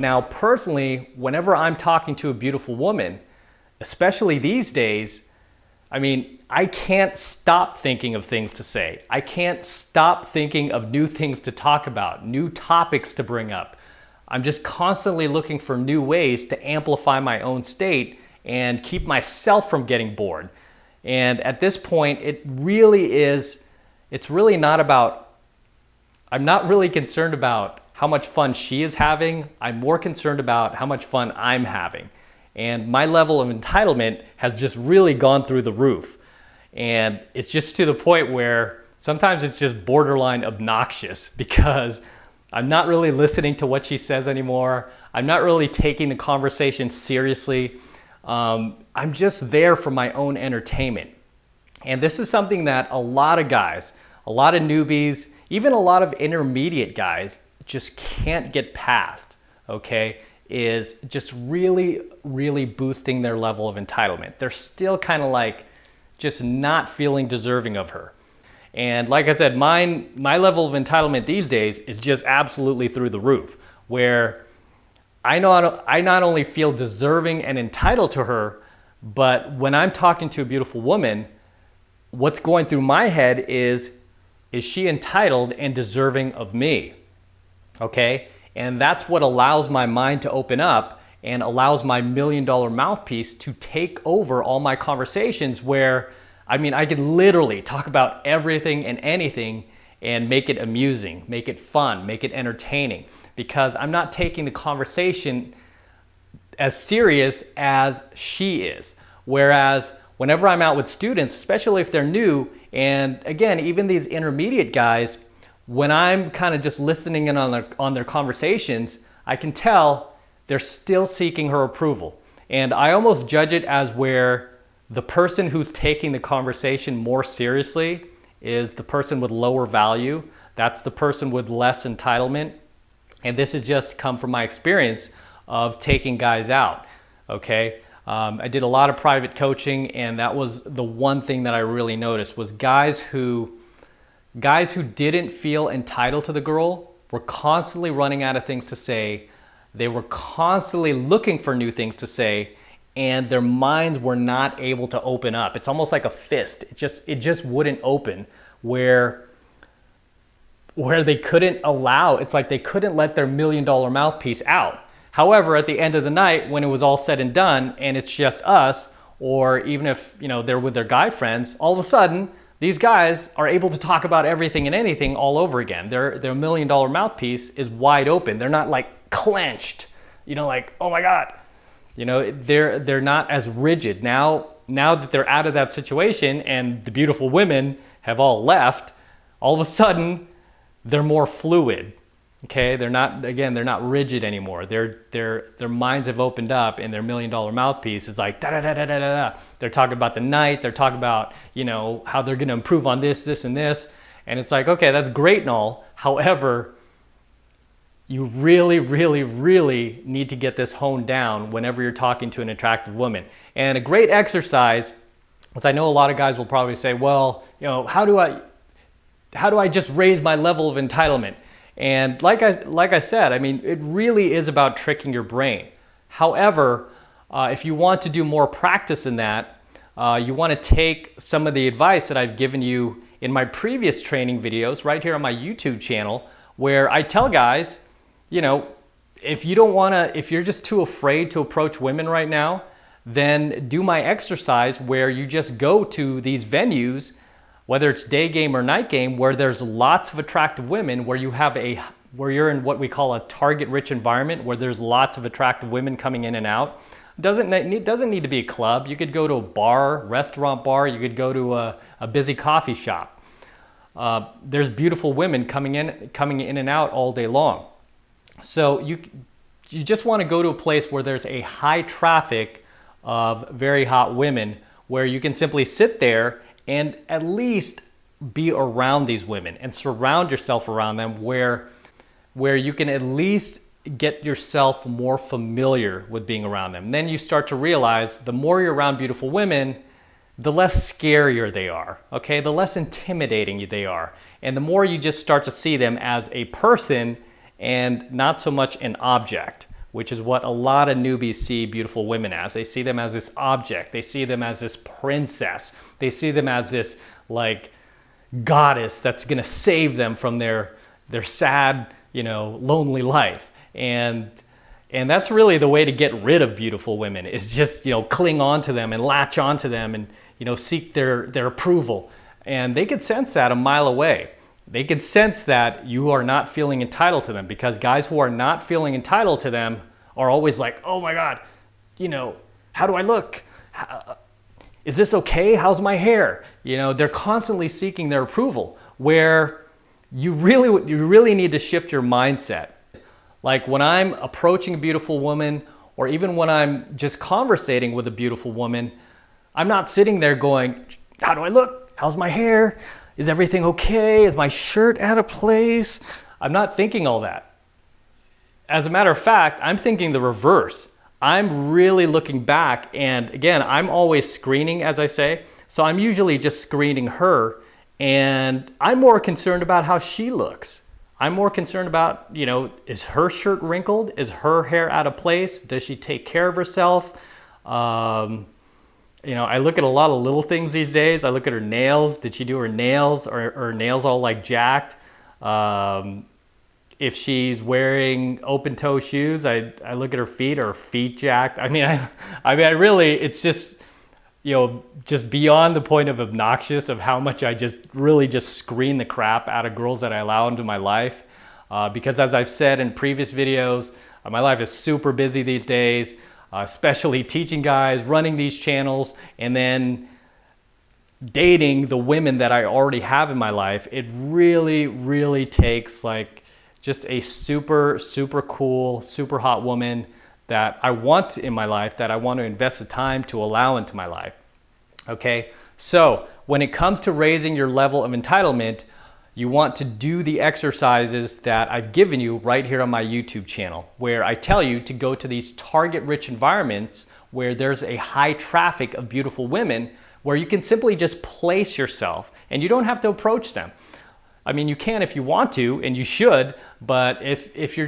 Now, personally, whenever I'm talking to a beautiful woman, especially these days, I mean, I can't stop thinking of things to say. I can't stop thinking of new things to talk about, new topics to bring up. I'm just constantly looking for new ways to amplify my own state and keep myself from getting bored. And at this point, it's really not about, I'm not really concerned about how much fun she is having. I'm more concerned about how much fun I'm having. And my level of entitlement has just really gone through the roof. And it's just to the point where sometimes it's just borderline obnoxious because I'm not really listening to what she says anymore. I'm not really taking the conversation seriously. I'm just there for my own entertainment. And this is something that a lot of guys, a lot of newbies, even a lot of intermediate guys just can't get past, okay? Is just really, really boosting their level of entitlement. They're still kind of like just not feeling deserving of her. And like I said, my level of entitlement these days is just absolutely through the roof, where I not only feel deserving and entitled to her, but when I'm talking to a beautiful woman, what's going through my head is she entitled and deserving of me? Okay? And that's what allows my mind to open up and allows my $1 million mouthpiece to take over all my conversations where, I mean, I can literally talk about everything and anything and make it amusing, make it fun, make it entertaining, because I'm not taking the conversation as serious as she is. Whereas whenever I'm out with students, especially if they're new, and again, even these intermediate guys, when I'm kind of just listening in on their conversations, I can tell they're still seeking her approval. And I almost judge it as where the person who's taking the conversation more seriously is the person with lower value. That's the person with less entitlement. And this has just come from my experience of taking guys out, okay? I did a lot of private coaching, and that was the one thing that I really noticed was guys who didn't feel entitled to the girl were constantly running out of things to say. They were constantly looking for new things to say, and their minds were not able to open up. It's almost like a fist. It just wouldn't open where they couldn't allow, it's like they couldn't let their $1 million mouthpiece out. However, at the end of the night, when it was all said and done and it's just us, or even if they're with their guy friends, all of a sudden, these guys are able to talk about everything and anything all over again. Their $1 million mouthpiece is wide open. They're not like clenched, like, oh my God. They're not as rigid. Now that they're out of that situation and the beautiful women have all left, all of a sudden they're more fluid. Okay, they're not rigid anymore. Their minds have opened up, and their $1 million mouthpiece is like da da da da da da. They're talking about the night. They're talking about how they're going to improve on this, and this, and it's like, okay, that's great and all. However, you really, really, really need to get this honed down whenever you're talking to an attractive woman. And a great exercise, as I know a lot of guys will probably say, well, how do I just raise my level of entitlement? And like I said, I mean, it really is about tricking your brain. However, if you want to do more practice in that, you want to take some of the advice that I've given you in my previous training videos right here on my YouTube channel, where I tell guys, if you're just too afraid to approach women right now, then do my exercise where you just go to these venues, whether it's day game or night game, where there's lots of attractive women, where you're in what we call a target-rich environment, where there's lots of attractive women coming in and out. It doesn't need to be a club. You could go to a bar, restaurant bar. You could go to a busy coffee shop. There's beautiful women coming in and out all day long. So you just want to go to a place where there's a high traffic of very hot women, where you can simply sit there and at least be around these women and surround yourself around them, where you can at least get yourself more familiar with being around them. And then you start to realize the more you're around beautiful women, the less scarier they are, okay? The less intimidating they are. And the more you just start to see them as a person and not so much an object, which is what a lot of newbies see beautiful women as. They see them as this object. They see them as this princess. They see them as this like goddess that's gonna save them from their sad, lonely life. And that's really the way to get rid of beautiful women, is just, cling on to them and latch onto them and, seek their approval. And they could sense that a mile away. They could sense that you are not feeling entitled to them, because guys who are not feeling entitled to them are always like, oh my God, how do I look? Is this okay? How's my hair? They're constantly seeking their approval, where you really need to shift your mindset. Like when I'm approaching a beautiful woman, or even when I'm just conversating with a beautiful woman, I'm not sitting there going, how do I look? How's my hair? Is everything okay? Is my shirt out of place? I'm not thinking all that. As a matter of fact, I'm thinking the reverse. I'm really looking back, and again, I'm always screening, as I say. So I'm usually just screening her, and I'm more concerned about how she looks. I'm more concerned about, is her shirt wrinkled? Is her hair out of place? Does she take care of herself? I look at a lot of little things these days. I look at her nails. Did she do her nails? Or her nails all like jacked? If she's wearing open toe shoes, I look at her feet. Are her feet jacked? I really, it's just, just beyond the point of obnoxious of how much I just screen the crap out of girls that I allow into my life. Because as I've said in previous videos, my life is super busy these days, especially teaching guys, running these channels, and then dating the women that I already have in my life. It really takes like just a super cool, super hot woman that I want in my life, that I want to invest the time to allow into my life. Okay, so when it comes to raising your level of entitlement, you want to do the exercises that I've given you right here on my YouTube channel, where I tell you to go to these target-rich environments where there's a high traffic of beautiful women, where you can simply just place yourself and you don't have to approach them. You can if you want to, and you should, but if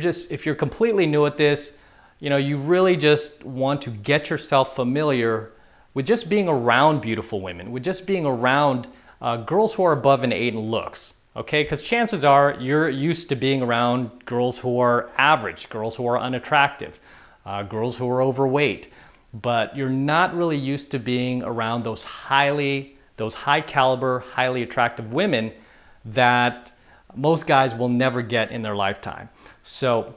you're completely new at this, you really just want to get yourself familiar with just being around beautiful women, with just being around girls who are above an 8 in looks, okay? Because chances are you're used to being around girls who are average, girls who are unattractive, girls who are overweight, but you're not really used to being around those high caliber, highly attractive women that most guys will never get in their lifetime. So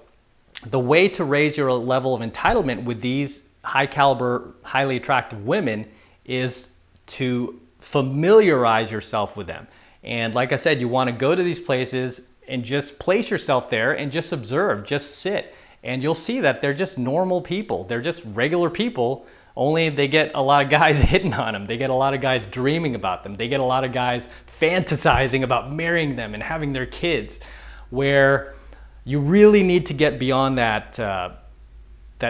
the way to raise your level of entitlement with these high caliber, highly attractive women is to familiarize yourself with them. And like I said, you want to go to these places and just place yourself there and just observe, just sit. And you'll see that they're just normal people. They're just regular people, only they get a lot of guys hitting on them. They get a lot of guys dreaming about them. They get a lot of guys fantasizing about marrying them and having their kids, where you really need to get beyond that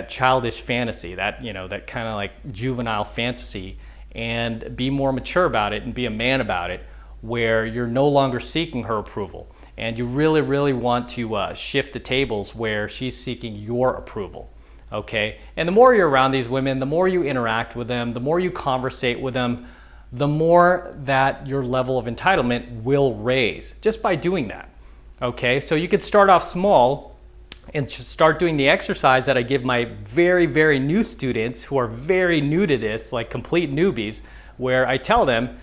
childish fantasy, that kind of like juvenile fantasy, and be more mature about it and be a man about it, where you're no longer seeking her approval. And you really want to shift the tables where she's seeking your approval, okay? And the more you're around these women, the more you interact with them, the more you conversate with them, the more that your level of entitlement will raise just by doing that, okay? So you could start off small and start doing the exercise that I give my very new students who are very new to this, like complete newbies, where I tell them,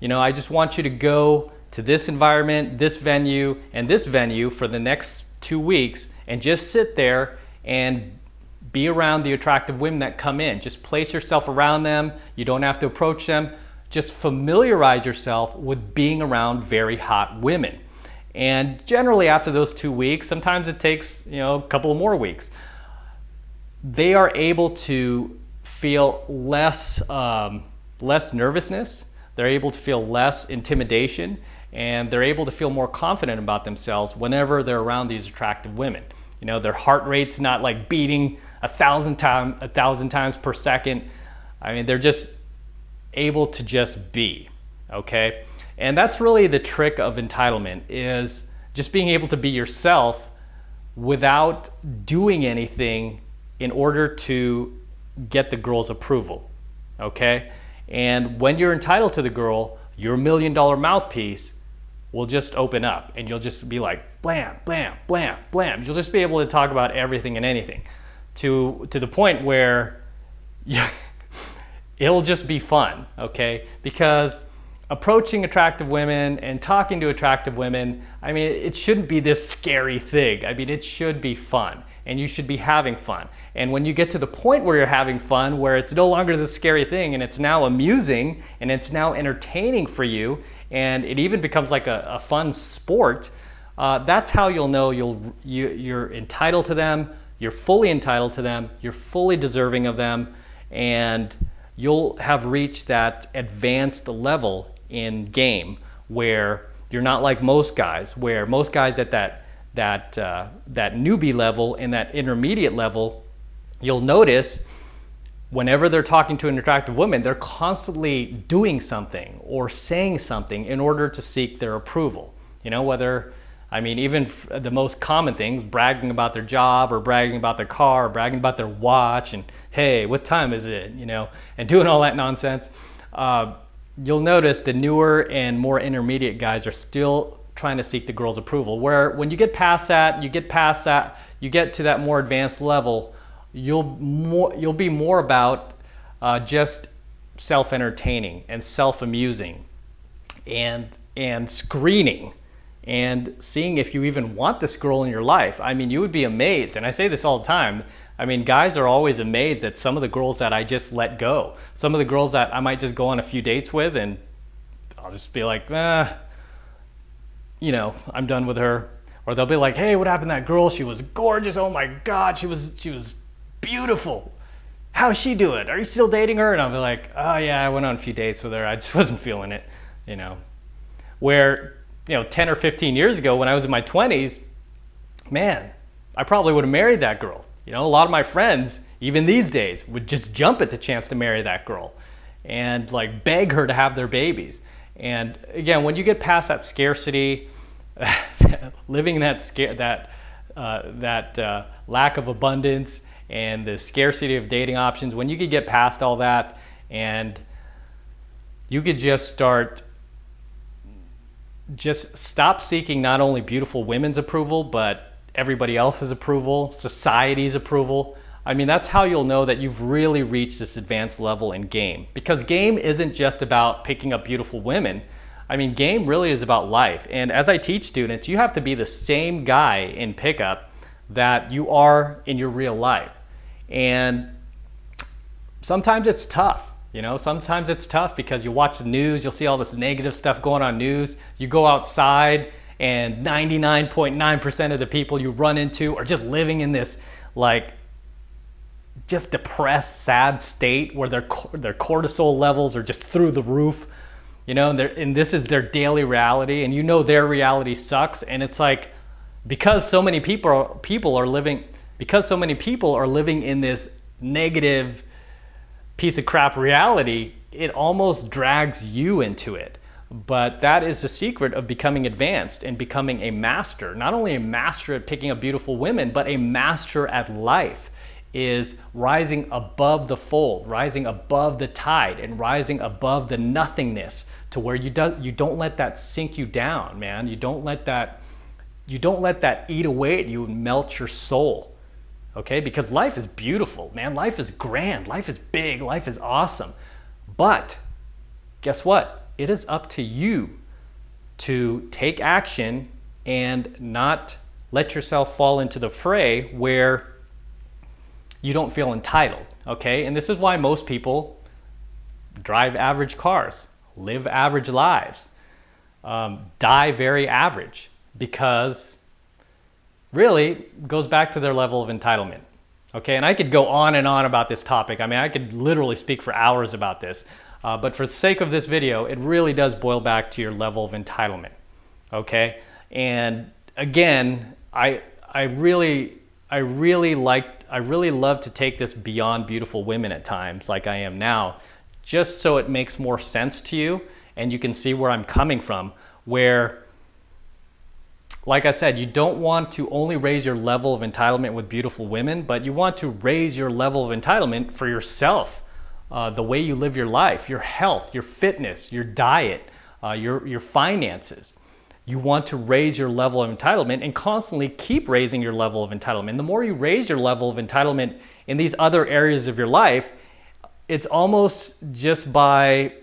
I just want you to go to this environment, this venue, and this venue for the next 2 weeks, and just sit there and be around the attractive women that come in. Just place yourself around them. You don't have to approach them. Just familiarize yourself with being around very hot women. And generally after those 2 weeks, sometimes it takes a couple of more weeks, they are able to feel less nervousness. They're able to feel less intimidation, and they're able to feel more confident about themselves whenever they're around these attractive women. Their heart rate's not like beating 1,000 times per second. They're just able to just be, okay? And that's really the trick of entitlement, is just being able to be yourself without doing anything in order to get the girl's approval, okay? And when you're entitled to the girl, your $1 million mouthpiece will just open up and you'll just be like blam, blam, blam, blam. You'll just be able to talk about everything and anything to the point where it'll just be fun, okay? Because approaching attractive women and talking to attractive women, I mean, it shouldn't be this scary thing. I mean, it should be fun and you should be having fun. And when you get to the point where you're having fun, where it's no longer this scary thing and it's now amusing and it's now entertaining for you, and it even becomes like a fun sport, that's how you'll know you're entitled to them, you're fully entitled to them, you're fully deserving of them, and you'll have reached that advanced level in game where you're not like most guys, where most guys at that newbie level and that intermediate level, you'll notice whenever they're talking to an attractive woman, they're constantly doing something or saying something in order to seek their approval. You know, whether, I mean, even the most common things, bragging about their job or bragging about their car or bragging about their watch and, hey, what time is it? You know, and doing all that nonsense. You'll notice the newer and more intermediate guys are still trying to seek the girl's approval. Where when you get past that, you get to that more advanced level, you'll be more about just self-entertaining and self-amusing and screening and seeing if you even want this girl in your life. I mean, you would be amazed, and I say this all the time. I mean, guys are always amazed at some of the girls that I just let go. Some of the girls that I might just go on a few dates with and I'll just be like, you know, I'm done with her. Or they'll be like, hey, what happened to that girl? She was gorgeous. Oh my God, she was beautiful. How's she doing? Are you still dating her? And I'll be like, oh yeah, I went on a few dates with her. I just wasn't feeling it, you know. Where, you know, 10 or 15 years ago when I was in my 20s, man, I probably would have married that girl. You know, a lot of my friends, even these days, would just jump at the chance to marry that girl and like beg her to have their babies. And again, when you get past that scarcity, living in that lack of abundance and the scarcity of dating options, when you could get past all that and you could just stop seeking not only beautiful women's approval, but everybody else's approval, society's approval. I mean, that's how you'll know that you've really reached this advanced level in game. Because game isn't just about picking up beautiful women. I mean, game really is about life. And as I teach students, you have to be the same guy in pickup that you are in your real life. And sometimes it's tough. You know, sometimes it's tough because you watch the news, you'll see all this negative stuff going on news. You go outside and 99.9% of the people you run into are just living in this like just depressed, sad state where their cortisol levels are just through the roof, you know, and this is their daily reality, and you know their reality sucks. And it's like, because so many people are living in this negative piece of crap reality, it almost drags you into it. But that is the secret of becoming advanced and becoming a master. Not only a master at picking up beautiful women, but a master at life, is rising above the fold, rising above the tide, and rising above the nothingness to where you don't let that sink you down, man. You don't let that eat away at you and melt your soul. Okay? Because life is beautiful, man. Life is grand, life is big, life is awesome. But guess what? It is up to you to take action and not let yourself fall into the fray where you don't feel entitled, okay? And this is why most people drive average cars, live average lives, die very average, because really it goes back to their level of entitlement, okay? And I could go on and on about this topic. I mean, I could literally speak for hours about this. But for the sake of this video, it really does boil back to your level of entitlement, okay? And again, I really love to take this beyond beautiful women at times, like I am now, just so it makes more sense to you and you can see where I'm coming from. Where like I said, you don't want to only raise your level of entitlement with beautiful women, but you want to raise your level of entitlement for yourself. The way you live your life, your health, your fitness, your diet, your finances. You want to raise your level of entitlement and constantly keep raising your level of entitlement. The more you raise your level of entitlement in these other areas of your life, it's almost just by,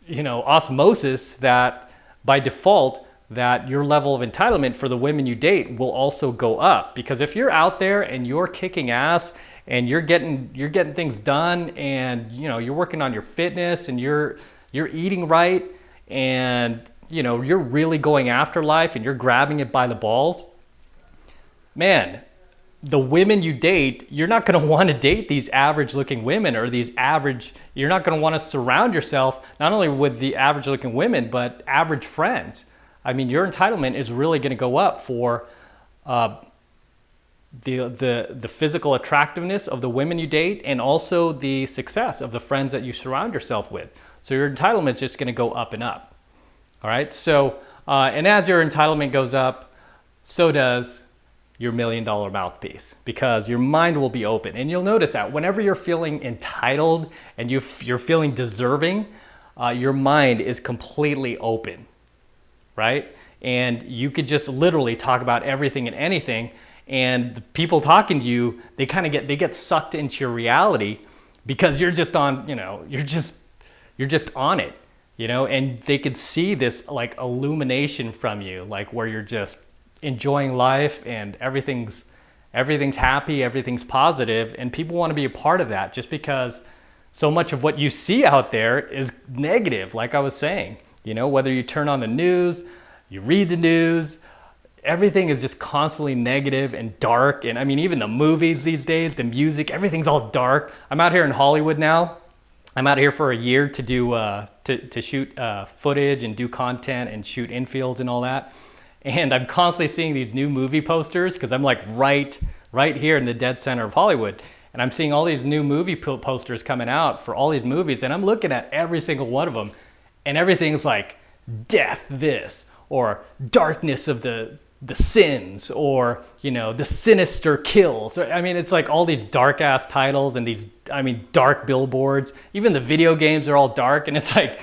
osmosis that by default, that your level of entitlement for the women you date will also go up. Because if you're out there and you're kicking ass and you're getting things done, and you're working on your fitness and you're eating right, and you're really going after life and you're grabbing it by the balls, man, the women you date, you're not going to want to date these average looking women or you're not going to want to surround yourself not only with the average looking women, but average friends. I mean, your entitlement is really going to go up for the physical attractiveness of the women you date, and also the success of the friends that you surround yourself with. So your entitlement is just going to go up and up. All right. So, and as your entitlement goes up, so does your $1 million mouthpiece, because your mind will be open. And you'll notice that whenever you're feeling entitled and you're feeling deserving, your mind is completely open, right? And you could just literally talk about everything and anything. And the people talking to you, they get sucked into your reality, because you're just on, you're just on it. And they could see this like illumination from you, like where you're just enjoying life and everything's happy, everything's positive, and people want to be a part of that, just because so much of what you see out there is negative. Like I was saying, whether you turn on the news, you read the news, everything is just constantly negative and dark. And I mean, even the movies these days, the music, everything's all dark. I'm out here in Hollywood now. I'm out here for a year to do to shoot footage and do content and shoot infields and all that. And I'm constantly seeing these new movie posters, because I'm like right here in the dead center of Hollywood. And I'm seeing all these new movie posters coming out for all these movies. And I'm looking at every single one of them, and everything's like death this, or darkness of the sins, or the sinister kills. I mean, it's like all these dark ass titles and these dark billboards. Even the video games are all dark, and it's like,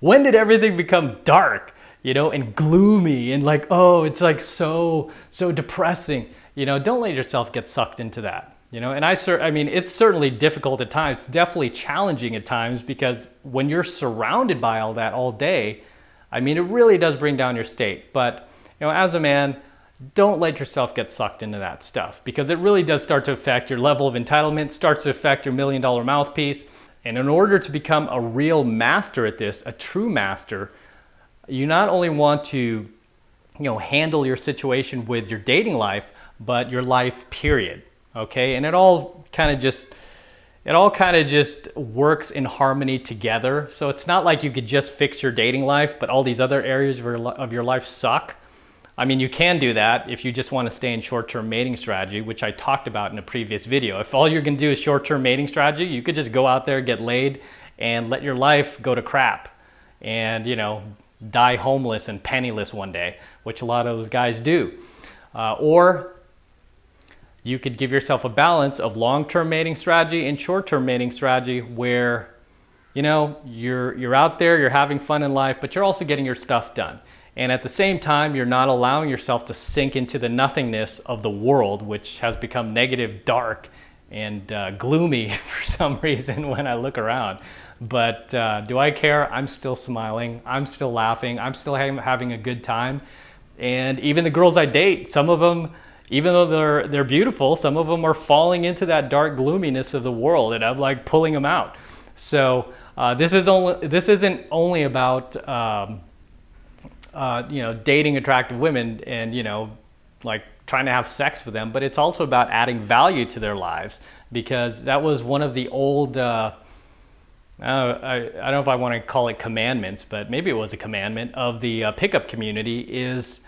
when did everything become dark, and gloomy, and like, oh, it's like so depressing. Don't let yourself get sucked into that. And it's certainly difficult at times. It's definitely challenging at times, because when you're surrounded by all that all day, it really does bring down your state. But as a man, don't let yourself get sucked into that stuff, because it really does start to affect your level of entitlement, starts to affect your $1 million mouthpiece. And in order to become a real master at this, a true master, you not only want to, handle your situation with your dating life, but your life period. Okay. And it all kind of just works in harmony together. So it's not like you could just fix your dating life, but all these other areas of your life suck. You can do that if you just want to stay in short-term mating strategy, which I talked about in a previous video. If all you're going to do is short-term mating strategy, you could just go out there, get laid, and let your life go to crap, and die homeless and penniless one day, which a lot of those guys do. Or you could give yourself a balance of long-term mating strategy and short-term mating strategy, where you're out there, you're having fun in life, but you're also getting your stuff done. And at the same time, you're not allowing yourself to sink into the nothingness of the world, which has become negative, dark, and gloomy for some reason when I look around. But do I care? I'm still smiling. I'm still laughing. I'm still having a good time. And even the girls I date, some of them, even though they're beautiful, some of them are falling into that dark gloominess of the world, and I'm like pulling them out. So this isn't only about dating attractive women and, like trying to have sex with them, but it's also about adding value to their lives, because that was one of the old, I don't know if I want to call it commandments, but maybe it was a commandment of the pickup community, is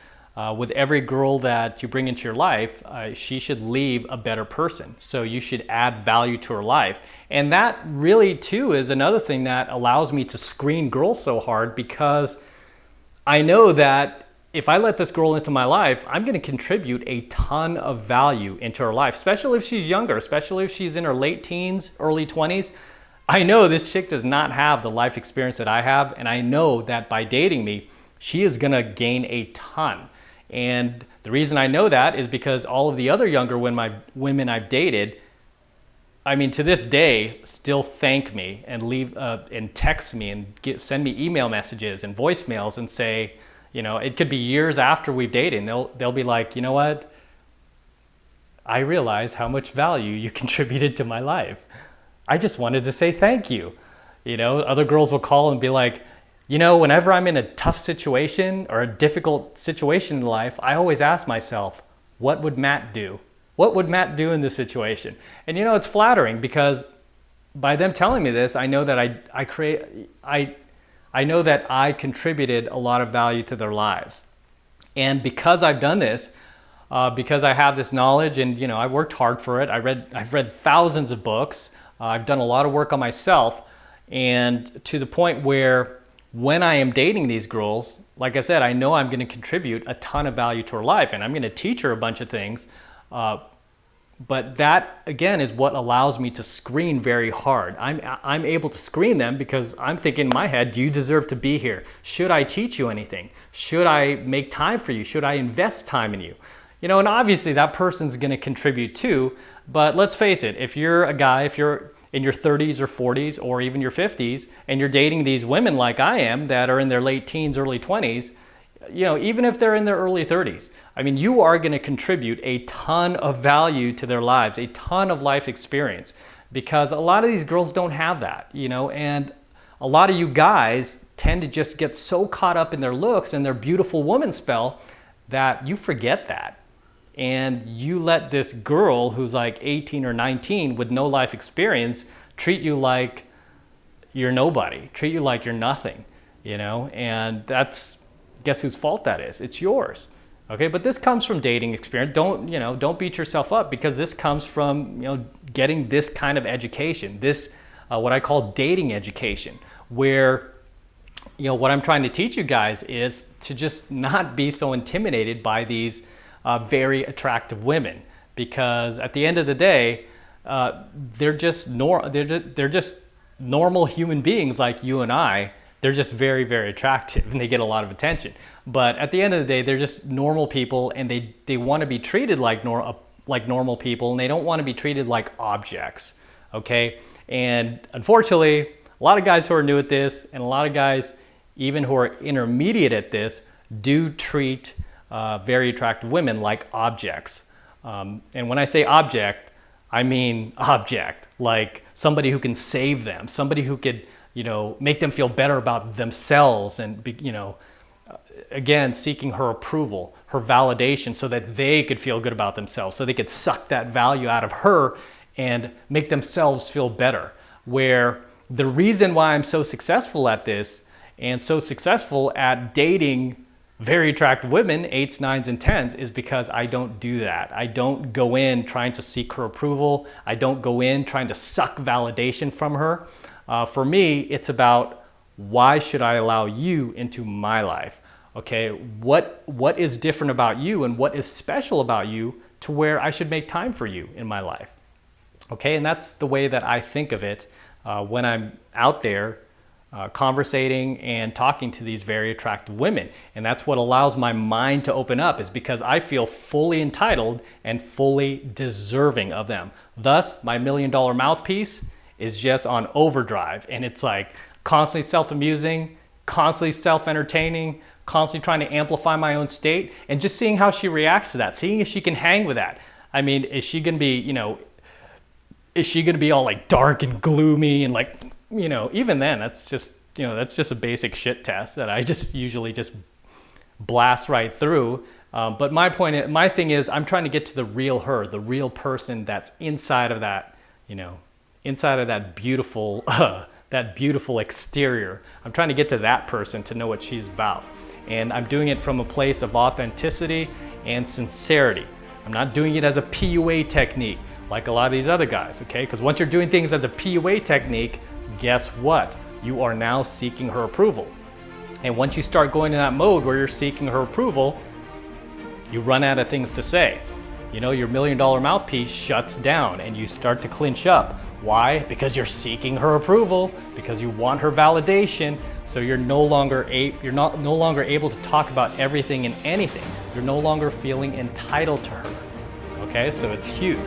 with every girl that you bring into your life, she should leave a better person. So you should add value to her life. And that really too is another thing that allows me to screen girls so hard, because I know that if I let this girl into my life, I'm going to contribute a ton of value into her life, especially if she's younger, especially if she's in her late teens, early 20s. I know this chick does not have the life experience that I have, and I know that by dating me, she is going to gain a ton. And the reason I know that is because all of the other younger women I've dated, I mean, to this day, still thank me and leave and text me and send me email messages and voicemails and say, you know, it could be years after we've dated, and they'll be like, you know what? I realize how much value you contributed to my life. I just wanted to say thank you. You know, other girls will call and be like, you know, whenever I'm in a tough situation or a difficult situation in life, I always ask myself, what would Matt do? What would Matt do in this situation? And you know, it's flattering because by them telling me this, I know that I know that I contributed a lot of value to their lives. And because I've done this, because I have this knowledge and, you know, I worked hard for it. I've read thousands of books. I've done a lot of work on myself, and to the point where when I am dating these girls, like I said, I know I'm going to contribute a ton of value to her life, and I'm going to teach her a bunch of things. But that, again, is what allows me to screen very hard. I'm able to screen them because I'm thinking in my head, do you deserve to be here? Should I teach you anything? Should I make time for you? Should I invest time in you? You know, and obviously that person's going to contribute too, but let's face it, if you're a guy, if you're in your 30s or 40s or even your 50s and you're dating these women like I am that are in their late teens, early 20s, you know, even if they're in their early 30s, I mean, you are going to contribute a ton of value to their lives, a ton of life experience, because a lot of these girls don't have that, you know, and a lot of you guys tend to just get so caught up in their looks and their beautiful woman spell that you forget that. And you let this girl who's like 18 or 19 with no life experience treat you like you're nobody, treat you like you're nothing, you know, and that's, guess whose fault that is? It's yours. Okay, but this comes from dating experience. Don't beat yourself up, because this comes from, you know, getting this kind of education, this what I call dating education, where, you know, what I'm trying to teach you guys is to just not be so intimidated by these very attractive women, because at the end of the day, they're just normal human beings like you and I. They're just very, very attractive and they get a lot of attention. But at the end of the day, they're just normal people, and they want to be treated like normal people, and they don't want to be treated like objects. Okay, and unfortunately, a lot of guys who are new at this, and a lot of guys even who are intermediate at this, do treat very attractive women like objects. And when I say object, I mean object, like somebody who can save them, somebody who could, you know, make them feel better about themselves, and be, you know, again, seeking her approval, her validation, so that they could feel good about themselves, so they could suck that value out of her and make themselves feel better. Where the reason why I'm so successful at this, and so successful at dating very attractive women, 8s, 9s, and 10s, is because I don't do that. I don't go in trying to seek her approval. I don't go in trying to suck validation from her. For me, it's about, why should I allow you into my life? Okay, what is different about you, and what is special about you to where I should make time for you in my life? Okay, and that's the way that I think of it when I'm out there conversating and talking to these very attractive women. And that's what allows my mind to open up, is because I feel fully entitled and fully deserving of them. Thus, my $1 million mouthpiece is just on overdrive, and it's like constantly self-amusing, constantly self-entertaining, constantly trying to amplify my own state, and just seeing how she reacts to that, seeing if she can hang with that. I mean, is she gonna be, you know, is she gonna be all like dark and gloomy and like, you know, even then, that's just, you know, that's just a basic shit test that I just usually just blast right through. But my thing is, I'm trying to get to the real her, the real person that's inside of that, you know, inside of that beautiful, that beautiful exterior. I'm trying to get to that person to know what she's about. And I'm doing it from a place of authenticity and sincerity. I'm not doing it as a PUA technique like a lot of these other guys, okay? Because once you're doing things as a PUA technique, guess what? You are now seeking her approval. And once you start going in that mode where you're seeking her approval, you run out of things to say. You know, your $1 million mouthpiece shuts down and you start to clinch up. Why? Because you're seeking her approval, because you want her validation. So you're no longer able to talk about everything and anything. You're no longer feeling entitled to her. Okay, so it's huge.